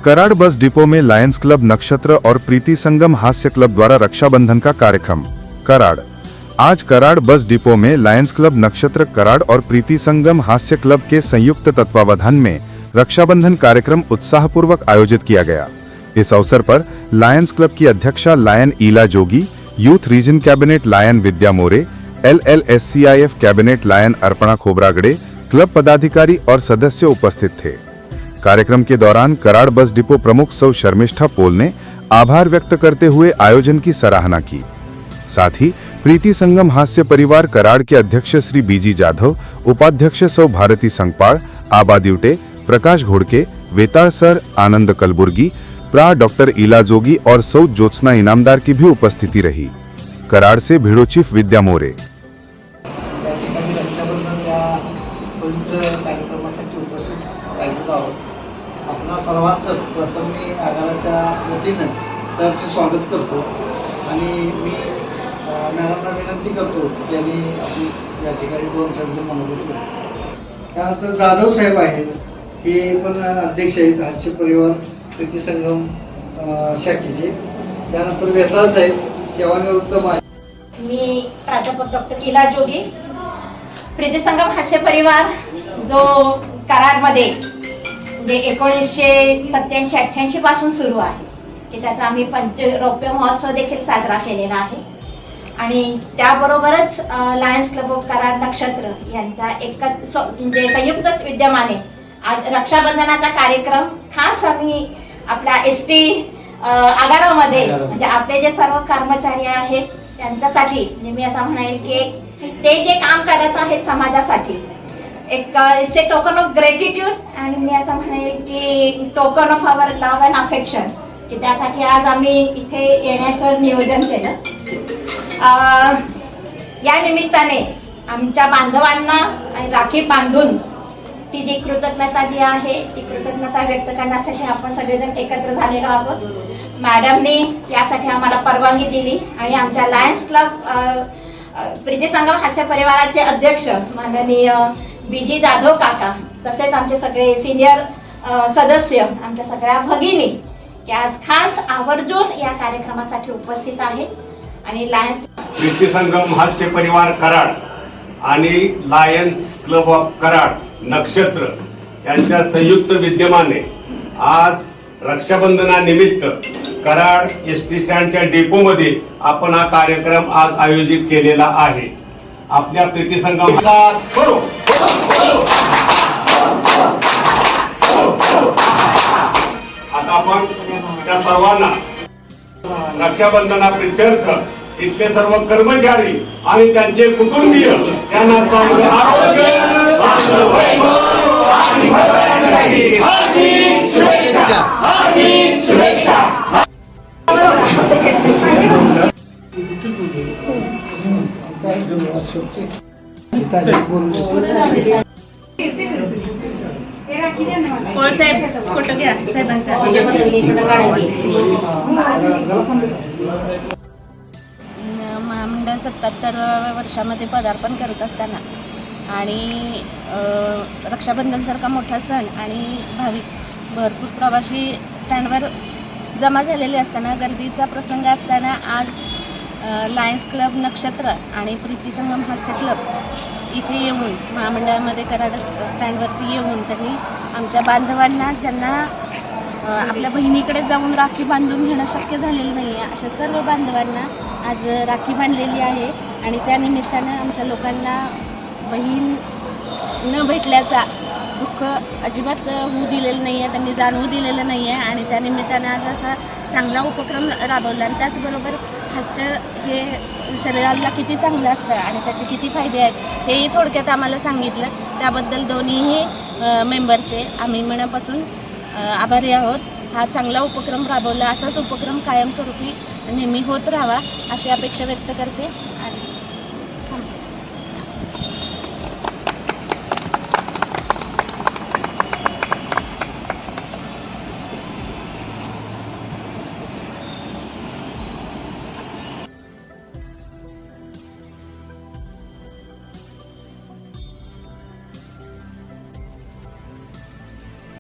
Karad bus depot में Lions club नक्षत्र और प्रीति संगम हास्य क्लब द्वारा रक्षाबंधन का कार्यक्रम। कराड़। आज कराड़ बस डिपो में लायंस क्लब नक्षत्र कराड़ और प्रीति संगम हास्य क्लब के संयुक्त तत्वावधान में रक्षाबंधन कार्यक्रम उत्साहपूर्वक आयोजित किया गया। इस अवसर पर लायंस क्लब की अध्यक्षा lion Ila Jogi, youth region cabinet lion Vidya More, LLSCIF cabinet lion Arpana Khobragade, club पदाधिकारी और सदस्य उपस्थित थे। कार्यक्रम के दौरान कराड़ बस डिपो प्रमुख सौ शर्मिष्ठा पोल ने आभार व्यक्त करते हुए आयोजन की सराहना की। साथ ही प्रीति संगम हास्य परिवार कराड़ के अध्यक्ष श्री बीजी जाधव, उपाध्यक्ष सौ भारती संगपाळ, आबा दिवटे, प्रकाश घोड़के, वेताळ सर, आनंद कलबुर्गी, प्रा डॉक्टर ईला जोगी और सौ ज्योत्सना इनामदार की भी उपस्थिति रही। कराड़ से ब्यूरो चीफ विद्या मोरे। आपणा सर्वांचं प्रथम मी आगाराच्या वतीनं सरचे स्वागत करतो आणि मी मॅडमला विनंती करतो की त्यांनी आपली या ठिकाणी 2 शब्द म्हणत त्यानंतर जाधव साहेब आहेत, हे पण अध्यक्ष आहेत हास्य परिवार प्रीति संगम शाखेचे। त्यानंतर वेताळ साहेब सेवानिवृत्त मी प्राध्यापक डॉक्टर ईला जोगी, प्रीति संगम हास्य परिवार जो कराडमध्ये म्हणजे 1987-88 पासून सुरू आहे की त्याचा आम्ही पंचरौप्य महोत्सव देखील साजरा केलेला आहे आणि त्याबरोबरच लायन्स क्लब ऑफ कराड नक्षत्र यांचा म्हणजे संयुक्त विद्यमाने आज रक्षाबंधनाचा कार्यक्रम खास आम्ही आपल्या ST आगारामध्ये म्हणजे आपले जे सर्व कर्मचारी आहेत त्यांच्यासाठी म्हणजे मी असं म्हणेन की ते जे काम करत आहेत समाजासाठी एक it's a token of gratitude आणि मी असं म्हणेन की token of our love and affection की त्यासाठी आज आम्ही इथे येण्याचं नियोजन केलं। या निमित्ताने आमच्या बांधवांना राखी बांधून ती जी कृतज्ञता जी आहे ती कृतज्ञता व्यक्त करण्यासाठी आपण सगळेजण एकत्र झालेलो आहोत। मॅडमने यासाठी आम्हाला परवानगी दिली आणि आमच्या लायन्स क्लब प्रीति संगम हास्य परिवाराचे अध्यक्ष माननीय बीजी जाधव काका तसेच आमचे सगळे सिनियर सदस्य आमच्या सगळ्या भगिनी की आज खास आवर्जून या कार्यक्रमासाठी उपस्थित आहेत आणि लायन्स प्रीति संगम हास्य परिवार कराड आणि लायन्स क्लब ऑफ कराड नक्षत्र यांच्या संयुक्त विद्यमाने आज रक्षाबंधनानिमित्त कराड ST स्टँडच्या डेपोमध्ये आपण हा कार्यक्रम आज आयोजित केलेला आहे। आपल्या प्रीति संगम आता आपण त्या सर्वांना रक्षाबंधनाप्रित्यर्थ इथले सर्व कर्मचारी आणि त्यांचे कुटुंबीय यांना चांगले आरोग्य महामंडळ 77व्या वर्षामध्ये पदार्पण करत असताना आणि रक्षाबंधनसारखा मोठा सण आणि भाविक भरपूर प्रवासी स्टँडवर जमा झालेले असताना गर्दीचा प्रसंग असताना आज लायन्स क्लब नक्षत्र आणि प्रीति संगम हास्य क्लब इथे येऊन महामंडळामध्ये कराड स्टँडवरती येऊन त्यांनी आमच्या बांधवांना ज्यांना आपल्या बहिणीकडे जाऊन राखी बांधून घेणं शक्य झालेलं नाही आहे अशा सर्व बांधवांना आज राखी बांधलेली आहे आणि त्या निमित्तानं आमच्या लोकांना बहीण न भेटल्याचा दुःख अजिबात होऊ दिलेलं नाही आहे, त्यांनी जाणवू दिलेलं नाही आहे आणि त्या निमित्तानं आज असा चांगला उपक्रम राबवला आणि त्याचबरोबर हास्य हे शरीराला किती चांगलं असतं आणि त्याचे किती फायदे आहेत हेही थोडक्यात आम्हाला सांगितलं। त्याबद्दल दोन्हीही मेंबरचे आम्ही मनापासून आभारी आहोत। हा चांगला उपक्रम राबवला, असाच उपक्रम कायमस्वरूपी नेहमी होत राहावा अशी अपेक्षा व्यक्त करते आणि